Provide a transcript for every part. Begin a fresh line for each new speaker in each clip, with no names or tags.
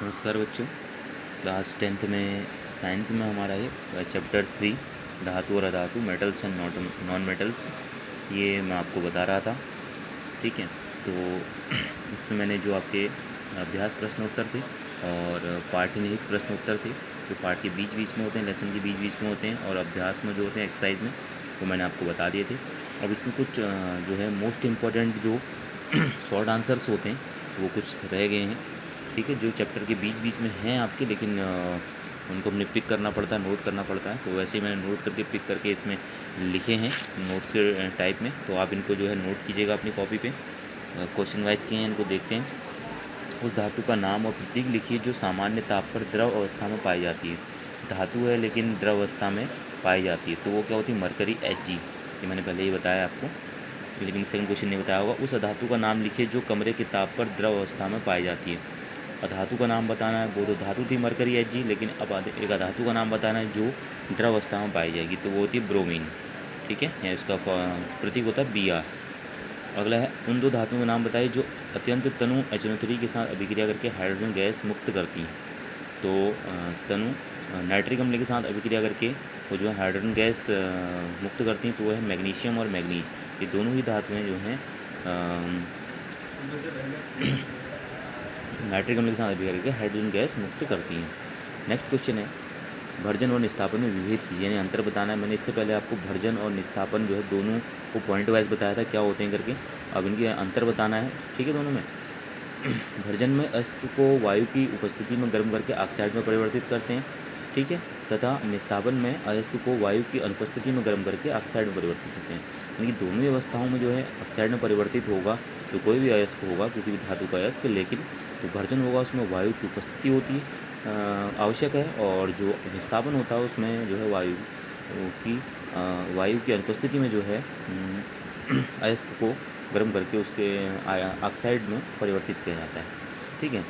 नमस्कार बच्चों। Class 10th में साइंस में हमारा ये चैप्टर 3 धातु और अधातु, मेटल्स एंड नॉन मेटल्स, ये मैं आपको बता रहा था। ठीक है, तो इसमें मैंने जो आपके अभ्यास प्रश्न उत्तर थे और पाठनिहित प्रश्न उत्तर थे, जो पाठ के बीच बीच में होते हैं, लेसन के बीच बीच में होते हैं, और अभ्यास में जो होते हैं एक्सरसाइज में, वो मैंने आपको बता दिए थे। अब इसमें कुछ जो है मोस्ट इम्पॉर्टेंट जो शॉर्ट आंसर्स होते हैं वो कुछ रह गए हैं। ठीक है, जो चैप्टर के बीच बीच में हैं आपके, लेकिन उनको हमने पिक करना पड़ता है, नोट करना पड़ता है। तो वैसे ही मैंने नोट करके पिक करके इसमें लिखे हैं नोट्स के टाइप में। तो आप इनको जो है नोट कीजिएगा अपनी कॉपी पे। क्वेश्चन वाइज किए हैं, इनको देखते हैं। उस धातु का नाम और प्रतीक लिखिए जो सामान्य ताप पर द्रव अवस्था में पाई जाती है। धातु है लेकिन द्रव अवस्था में पाई जाती है, तो वो क्या होती है? Mercury Hg। ये मैंने पहले ही बताया आपको, लेकिन सेकंड क्वेश्चन नहीं बताया होगा। उस अधातु का नाम लिखिए जो कमरे के ताप पर द्रव अवस्था में पाई जाती है। अधातु का नाम बताना है, वो तो धातु थी मरकरी Hg, लेकिन अब एक अधातु का नाम बताना है जो द्रव अवस्था में पाई जाएगी, तो वो होती है ब्रोमीन। ठीक है, या इसका प्रतीक होता है Br। अगला है, उन दो धातुओं के नाम बताइए जो अत्यंत तनु HNO3 के साथ अभिक्रिया करके हाइड्रोजन गैस मुक्त करती हैं। तो तनु नाइट्रिक अम्ल के साथ अभिक्रिया करके वो जो है हाइड्रोजन गैस मुक्त करती हैं, तो वो है मैग्नीशियम और मैग्नीज। ये दोनों ही धातुएं जो हैं नाइट्रिक अम्ल के साथ अभिक्रिया करके हाइड्रोजन गैस मुक्त करती हैं। नेक्स्ट क्वेश्चन है, भर्जन और निस्तापन में विभेद कीजिए, यानी अंतर बताना है। मैंने इससे पहले आपको भर्जन और निस्तापन जो है दोनों को पॉइंट वाइज बताया था क्या होते हैं करके। अब इनके अंतर बताना है। ठीक है, दोनों में भर्जन में अयस्क को वायु की उपस्थिति में गर्म करके ऑक्साइड में परिवर्तित करते हैं। ठीक है, तथा निस्तापन में अयस्क को वायु की अनुपस्थिति में गर्म करके ऑक्साइड में परिवर्तित करते हैं। यानी कि दोनों ही अवस्थाओं में जो है ऑक्साइड में परिवर्तित होगा तो कोई भी अयस्क होगा, किसी भी धातु का अयस्क, लेकिन जो भर्जन होगा उसमें वायु की उपस्थिति होती है आवश्यक है, और जो निस्तापन होता है उसमें जो है वायु की अनुपस्थिति में जो है अयस्क को गर्म करके उसके ऑक्साइड में परिवर्तित किया जाता है। ठीक है,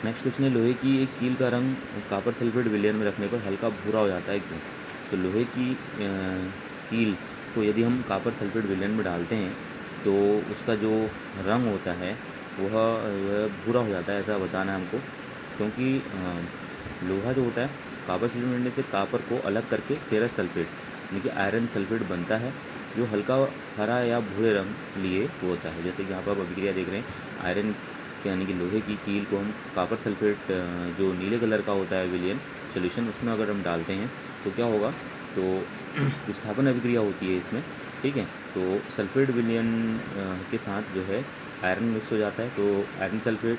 नेक्स्ट क्वेश्चन है, लोहे की एक कील का रंग कॉपर सल्फेट विलयन में रखने पर हल्का भूरा हो जाता है, क्यों? तो लोहे की कील को यदि हम कॉपर सल्फेट विलयन में डालते हैं तो उसका जो रंग होता है वह भूरा हो जाता है, ऐसा बताना है हमको। क्योंकि लोहा जो होता है, कॉपर सल्फेट मिलने से कॉपर को अलग करके फेरस सल्फेट यानी कि आयरन सल्फेट बनता है, जो हल्का हरा या भूरे रंग लिए होता है। जैसे कि यहाँ पर आप अभिक्रिया देख रहे हैं, आयरन यानी कि लोहे की कील को हम कॉपर सल्फेट जो नीले कलर का होता है विलयन सोल्यूशन, उसमें अगर हम डालते हैं तो क्या होगा? तो विस्थापन अभिक्रिया होती है इसमें। ठीक है, तो सल्फेट विलयन के साथ जो है आयरन मिक्स हो जाता है, तो आयरन सल्फेट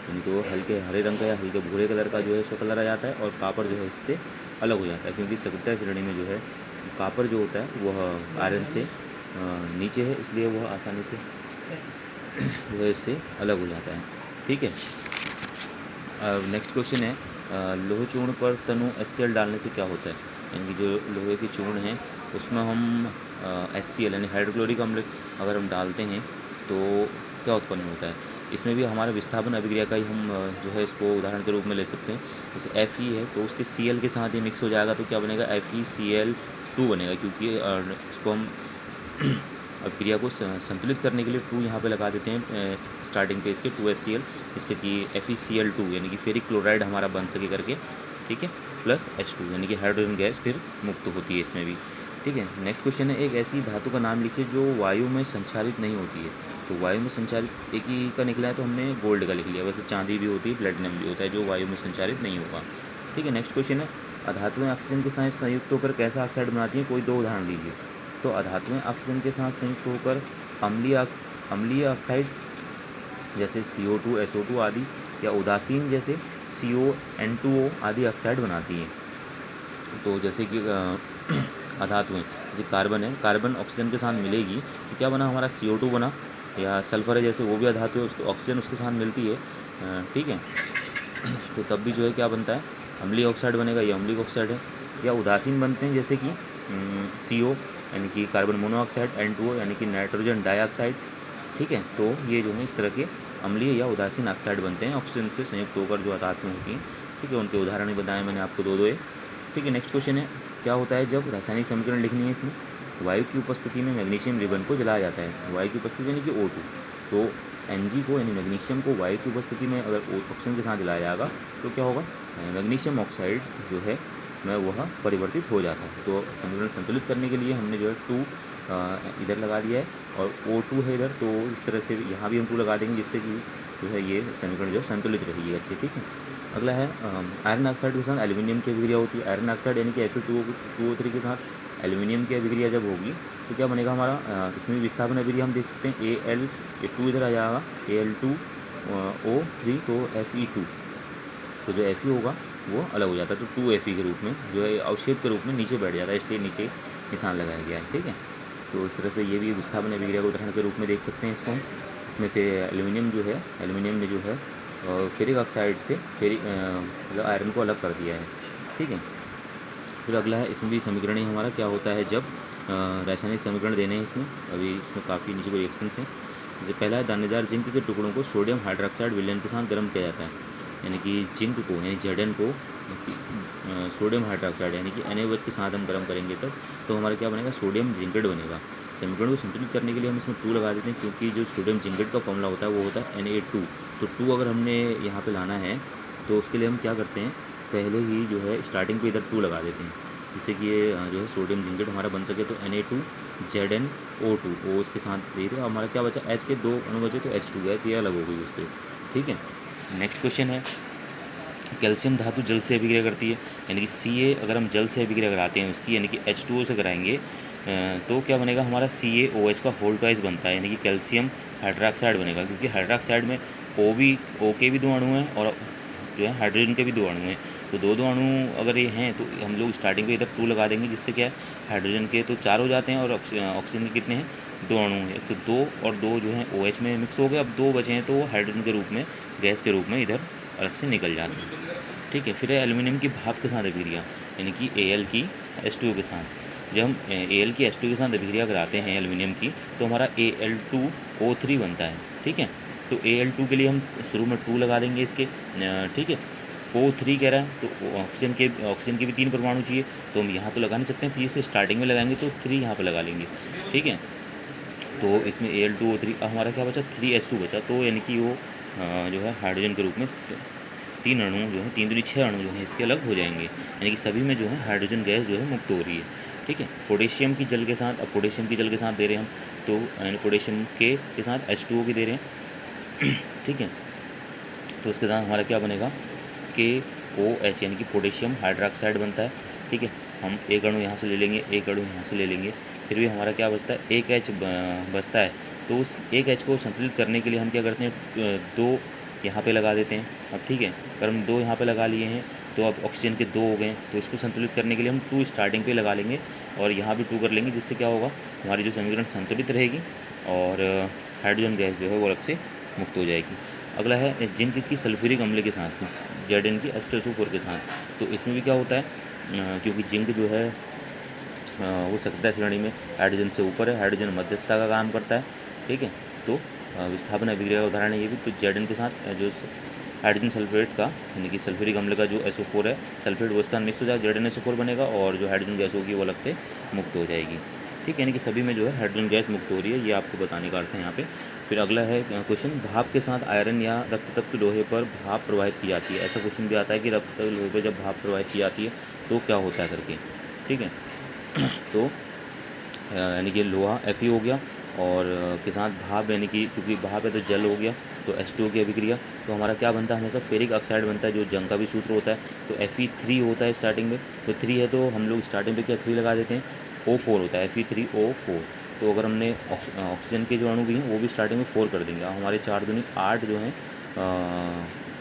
यानी कि वो हल्के हरे रंग का या हल्के भूरे कलर का जो है उसका कलर आ जाता है, और कॉपर जो है इससे अलग हो जाता है, क्योंकि सकृत्य श्रेणी में जो है कॉपर जो होता है वह आयरन से नीचे है, इसलिए वह आसानी से वह इससे अलग हो जाता है। ठीक है, नेक्स्ट क्वेश्चन है, लोहे चूर्ण पर तनु HCl डालने से क्या होता है? यानी कि जो लोहे के चूर्ण हैं उसमें हम HCl यानी हाइड्रोक्लोरिक अम्ल अगर हम डालते हैं तो क्या उत्पन्न होता है? इसमें भी हमारा विस्थापन अभिक्रिया का ही हम जो है इसको उदाहरण के रूप में ले सकते हैं। जैसे Fe है तो उसके Cl के साथ ये मिक्स हो जाएगा, तो क्या बनेगा? FeCl2 बनेगा, क्योंकि इसको हम अभिक्रिया को संतुलित करने के लिए 2 यहाँ पे लगा देते हैं स्टार्टिंग पे इसके 2HCl, जिससे कि FeCl2 यानी कि फेरिक क्लोराइड हमारा बन सके करके। ठीक है, प्लस H2 यानी कि हाइड्रोजन गैस फिर मुक्त होती है इसमें भी। ठीक है, नेक्स्ट क्वेश्चन है, एक ऐसी धातु का नाम लिखिए जो वायु में संचारित नहीं होती है। तो वायु में संचारित एक ही का निकला है, तो हमने गोल्ड का लिख लिया। वैसे चांदी भी होती है, प्लेटिनम भी होता है जो वायु में संचारित नहीं होगा। ठीक है, नेक्स्ट क्वेश्चन है, अधातुएं ऑक्सीजन के साथ संयुक्त होकर कैसा ऑक्साइड बनाती हैं? कोई दो उदाहरण दीजिए। तो अधातुएं ऑक्सीजन के साथ संयुक्त होकर अम्लीय ऑक्साइड जैसे CO2 SO2 आदि, या उदासीन जैसे CON2O आदि ऑक्साइड बनाती हैं। तो जैसे कि अधातुएं जैसे कार्बन है, कार्बन ऑक्सीजन के साथ मिलेगी तो क्या बना? हमारा CO2 बना। या सल्फर है, जैसे वो भी अधातु है, उसको ऑक्सीजन उसके साथ मिलती है। ठीक है, तो तब भी जो है क्या बनता है? अम्लीय ऑक्साइड बनेगा, ये अम्लीय ऑक्साइड है। या उदासीन बनते हैं, जैसे कि CO यानी कि कार्बन मोनोऑक्साइड, N2O यानी कि नाइट्रोजन डाइऑक्साइड। ठीक है, तो ये जो है इस तरह के अम्लीय या उदासीन ऑक्साइड बनते हैं ऑक्सीजन से संयुक्त होकर जो अधातुएं होती हैं। ठीक है, उनके उदाहरण ही बताए मैंने आपको दो। ठीक है, नेक्स्ट क्वेश्चन है, क्या होता है जब रासायनिक समीकरण लिखनी है इसमें? वायु की उपस्थिति में मैग्नीशियम रिबन को जलाया जाता है। वायु की उपस्थिति यानी कि O2। तो Mg को यानी मैग्नीशियम को वायु की उपस्थिति में अगर ऑक्सीजन के साथ जलाया जाएगा तो क्या होगा, मैग्नीशियम ऑक्साइड जो है मैं वह परिवर्तित हो जाता है। तो समीकरण संतुलित करने के लिए हमने जो है 2 इधर लगा दिया है और O2 है इधर, तो इस तरह से यहाँ भी हम 2 लगा देंगे जिससे कि जो है ये समीकरण जो है संतुलित रहेगी करके, ठीक है। अगला है आयरन ऑक्साइड के साथ एल्यूमिनियम की अभिक्रिया होती है। आयरन ऑक्साइड यानी कि Fe2O3 के साथ एल्यूमिनियम की अभिक्रिया जब होगी तो क्या बनेगा हमारा, इसमें विस्थापन अभिक्रिया हम देख सकते हैं ये 2 इधर आ जाएगा Al2O3 तो Fe2, तो जो Fe होगा वो अलग हो जाता है, तो 2Fe के रूप में जो है अवक्षेप के रूप में नीचे बैठ जाता है, इसलिए नीचे निशान लगाया गया है, ठीक है। तो इस तरह से ये भी विस्थापन अभिक्रिया को उदाहरण के रूप में देख सकते हैं इसको हम। इसमें से एल्यूमिनियम ने जो है फेरिक ऑक्साइड से मतलब आयरन को अलग कर दिया है, ठीक है। फिर अगला है, इसमें भी समीकरण ही हमारा क्या होता है जब रासायनिक समीकरण देने हैं इसमें काफ़ी नीचे को रिएक्शंस हैं। जैसे पहला है, दानेदार जिंक के टुकड़ों को सोडियम हाइड्रोक्साइड विलयन के साथ गर्म किया जाता है, यानी कि जिंक को यानी Zn को सोडियम हाइड्रोक्साइड यानी कि NaOH के साथ हम गर्म करेंगे तब तो हमारा क्या बनेगा, सोडियम जिंकेट बनेगा। समीकरण को संतुलित करने के लिए हम इसमें 2 लगा देते हैं, क्योंकि जो सोडियम जिंकेट का फॉर्मूला होता है वो होता है Na2। तो 2 अगर हमने यहाँ पे लाना है तो उसके लिए हम क्या करते हैं, पहले ही जो है स्टार्टिंग पे इधर 2 लगा देते हैं, जिससे कि ये जो है सोडियम जिंकेट हमारा बन सके। तो Na2ZnO2 O इसके साथ दे रहे, हमारा क्या बचा, H के 2 अणु बचे, तो H2 गैस ये अलग हो गई उससे, ठीक है। नेक्स्ट क्वेश्चन है, कैल्शियम धातु जल से अभिक्रिया करती है, यानी कि Ca अगर हम जल से अभिक्रिया कराते हैं उसकी, यानी कि H2O से कराएंगे तो क्या बनेगा हमारा CaOH का होल ट्वाइस बनता है, यानी कि कैल्शियम हाइड्रोक्साइड बनेगा, क्योंकि हाइड्रोक्साइड में O के भी 2 अणु हैं और जो है हाइड्रोजन के भी 2 अणु हैं। तो 2 अणु अगर ये हैं तो हम लोग स्टार्टिंग पे इधर 2 लगा देंगे, जिससे क्या है हाइड्रोजन के तो 4 हो जाते हैं और ऑक्सीजन के कितने हैं, 2 अणु हैं। फिर 2 और 2 जो हैं OH में मिक्स हो गए, अब 2 बचे हैं तो वो हाइड्रोजन के रूप में, गैस के रूप में इधर अलग से निकल जाते हैं, ठीक है। फिर है एल्यूमिनियम की भाप के साथ अभिक्रिया, यानी कि Al की H2O के साथ। जब हम Al की H2O के साथ अभिक्रिया कराते हैं एल्यूमिनियम की तो हमारा Al2O3 बनता है, ठीक है। तो Al2 के लिए हम शुरू में 2 लगा देंगे इसके, ठीक है। O3 कह रहा है तो ऑक्सीजन के भी 3 परमाणु चाहिए, तो हम यहाँ तो लगा नहीं सकते हैं, फिर से स्टार्टिंग में लगाएंगे तो 3 यहाँ पर लगा लेंगे, ठीक है। तो इसमें Al2O3 हमारा क्या बचा, 3H2 बचा, तो यानी कि वो जो है हाइड्रोजन के रूप में 3 अणु जो है 3 दूनी 6 अणु जो हैं इसके अलग हो जाएंगे, यानी कि सभी में जो है हाइड्रोजन गैस जो है मुक्त हो रही है, ठीक है। पोटेशियम की जल के साथ, अब पोटेशियम की जल के साथ दे रहे हैं हम, तो यानी पोटेशियम के साथ H2O की दे रहे हैं, ठीक है। तो उसके साथ हमारा क्या बनेगा, KOH यानी कि पोटेशियम हाइड्रोक्साइड बनता है, ठीक है। हम एक अणु यहाँ से ले लेंगे, एक अणु यहाँ से ले लेंगे, फिर भी हमारा क्या बचता है, एक H बचता है। तो उस एक H को संतुलित करने के लिए हम क्या करते हैं, 2 यहाँ पे लगा देते हैं। अब ठीक है, अगर हम 2 यहाँ पे लगा लिए हैं तो अब ऑक्सीजन के 2 हो गए, तो इसको संतुलित करने के लिए हम 2 स्टार्टिंग पे लगा लेंगे और यहाँ भी 2 कर लेंगे, जिससे क्या होगा, हमारी जो समीकरण संतुलित रहेगी और हाइड्रोजन गैस जो है वो अलग से मुक्त हो जाएगी। अगला है जिंक की सल्फ्यूरिक अम्ल के साथ, Zn की H2SO4 के साथ। तो इसमें भी क्या होता है, क्योंकि जिंक जो है वो सतह श्रेणी में हाइड्रोजन से ऊपर है, हाइड्रोजन मध्यस्थता का काम करता है, ठीक है। तो विस्थापन अभिक्रिया का उदाहरण है ये भी। तो Zn के साथ जो हाइड्रोजन सल्फेट का यानी कि सल्फ्यूरिक अम्ल का जो SO4 है सल्फेट, वो इसका मिक्स हो जाएगा, ZnSO4 बनेगा और जो हाइड्रोजन गैस होगी वो अलग से मुक्त हो जाएगी, ठीक है। यानी कि सभी में जो है हाइड्रोजन गैस मुक्त हो रही है, ये आपको बताने का अर्थ है यहाँ पे। फिर अगला है क्वेश्चन, भाप के साथ आयरन या रक्त तत्व लोहे पर भाप प्रवाहित की जाती है। ऐसा क्वेश्चन भी आता है कि रक्त तत्व लोहे पर जब भाप प्रवाहित की जाती है तो क्या होता है करके, ठीक है। तो यानी कि लोहा Fe हो गया और के साथ भाप, यानी कि क्योंकि भाप है तो जल हो गया, तो H2O की अभिक्रिया, तो हमारा क्या बनता है, हमेशा फेरिक ऑक्साइड बनता है, जो जंग का भी सूत्र होता है। तो Fe3 होता है स्टार्टिंग में, तो 3 है तो हम लोग स्टार्टिंग पे क्या 3 लगा देते हैं, O4 होता है, Fe3O4। तो अगर हमने ऑक्सीजन के जो अणु भी हैं वो भी स्टार्टिंग में 4 कर देंगे, हमारे 4 दूनी 8 जो हैं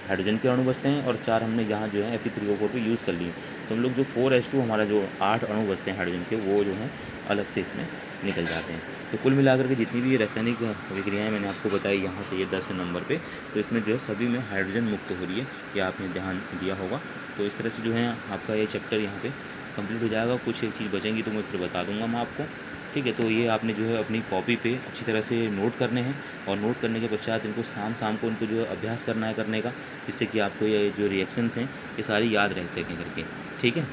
हाइड्रोजन के अणु बचते हैं और 4 हमने यहाँ जो है Fe3O4 पे यूज़ कर लिए। तो हम लोग जो 4H2 हमारा जो 8 अणु बचते हैं हाइड्रोजन के, वो जो हैं अलग से इसमें निकल जाते हैं। तो कुल मिलाकर के जितनी भी रासायनिक अभिक्रियाएँ मैंने आपको बताई यहाँ से ये 10वें नंबर पे, तो इसमें जो है सभी में हाइड्रोजन मुक्त हो रही है, ये आपने ध्यान दिया होगा। तो इस तरह से जो है आपका ये चैप्टर यहाँ पे कंप्लीट हो जाएगा। कुछ एक चीज़ बचेंगी तो मैं फिर बता दूँगा मैं आपको, ठीक है। तो ये आपने जो है अपनी कॉपी पे अच्छी तरह से नोट करने हैं और नोट करने के पश्चात इनको शाम को इनको जो है अभ्यास करना है करने का, जिससे कि आपको ये जो रिएक्शंस हैं ये सारी याद रह सकें करके, ठीक है।